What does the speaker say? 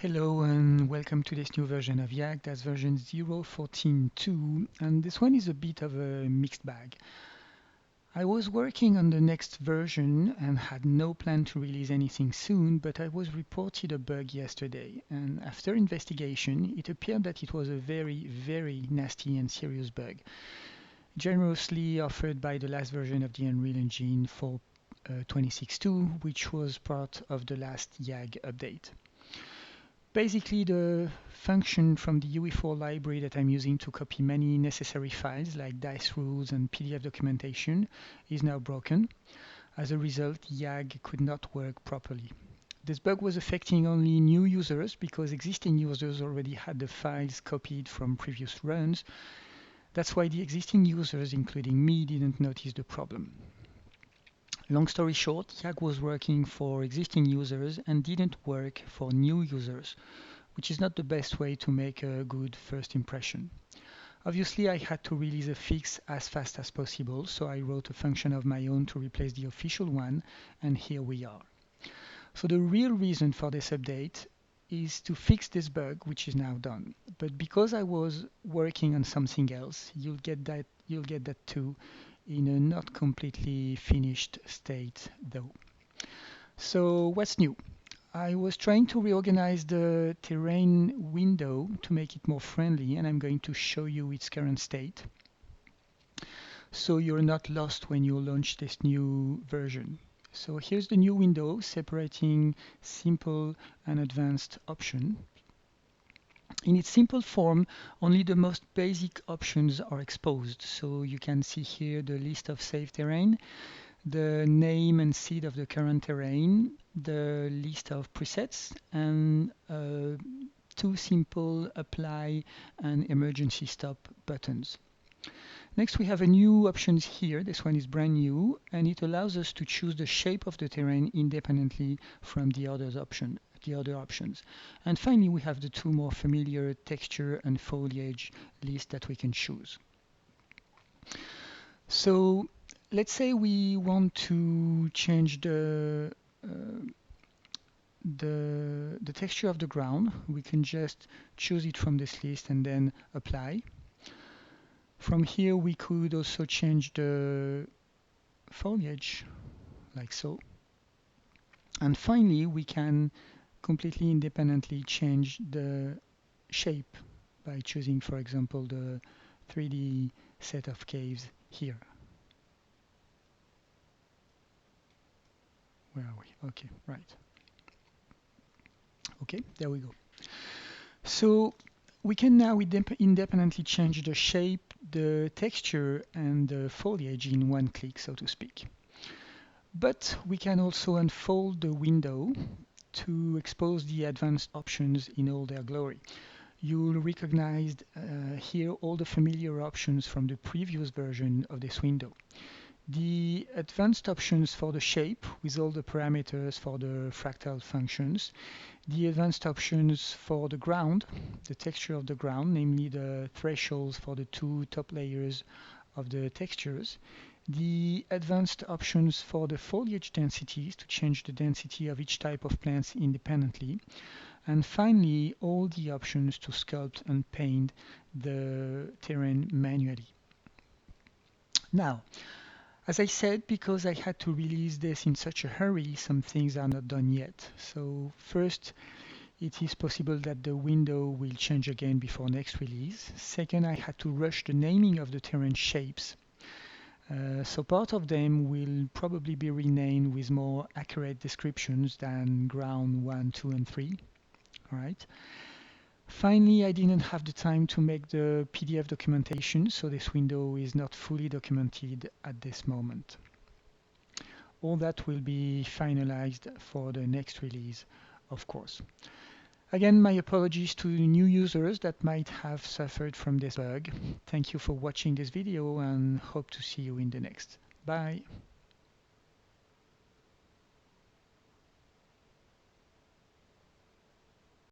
Hello and welcome to this new version of YAG. That's version 0.14.2, and this one is a bit of a mixed bag. I was working on the next version and had no plan to release anything soon, but I was reported a bug yesterday, and after investigation it appeared that it was a very nasty and serious bug, generously offered by the last version of the Unreal Engine for 26.2, which was part of the last YAG update. Basically, the function from the UE4 library that I'm using to copy many necessary files like dice rules and PDF documentation is now broken. As a result, YAG could not work properly. This bug was affecting only new users because existing users already had the files copied from previous runs. That's why the existing users, including me, didn't notice the problem. Long story short, YAG was working for existing users and didn't work for new users, which is not the best way to make a good first impression. Obviously, I had to release a fix as fast as possible, so I wrote a function of my own to replace the official one, and here we are. So the real reason for this update is to fix this bug, which is now done. But because I was working on something else, you'll get that too in a not completely finished state though. So what's new? I was trying to reorganize the terrain window to make it more friendly, and I'm going to show you its current state so you're not lost when you launch this new version. So here's the new window separating simple and advanced option. In its simple form, only the most basic options are exposed. So you can see here the list of saved terrain, the name and seed of the current terrain, the list of presets, and two simple apply and emergency stop buttons. Next, we have a new options here. This one is brand new, and it allows us to choose the shape of the terrain independently from the other options. And finally, we have the two more familiar texture and foliage lists that we can choose. So let's say we want to change the texture of the ground. We can just choose it from this list and then apply. From here we could also change the foliage like so. And finally we can completely independently change the shape by choosing, for example, the 3D set of caves here. Where are we? Okay, right. Okay, there we go. So we can now independently change the shape, the texture, and the foliage in one click, so to speak. But we can also unfold the window to expose the advanced options in all their glory. You'll recognize here all the familiar options from the previous version of this window. The advanced options for the shape with all the parameters for the fractal functions, the advanced options for the ground, the texture of the ground, namely the thresholds for the two top layers of the textures, the advanced options for the foliage densities to change the density of each type of plants independently, and finally all the options to sculpt and paint the terrain manually. Now, as I said, because I had to release this in such a hurry, some things are not done yet. So first, it is possible that the window will change again before next release. Second, I had to rush the naming of the terrain shapes. So part of them will probably be renamed with more accurate descriptions than ground 1, 2, and 3. All right. Finally, I didn't have the time to make the PDF documentation, so this window is not fully documented at this moment. All that will be finalized for the next release, of course. Again, my apologies to new users that might have suffered from this bug. Thank you for watching this video and hope to see you in the next. Bye.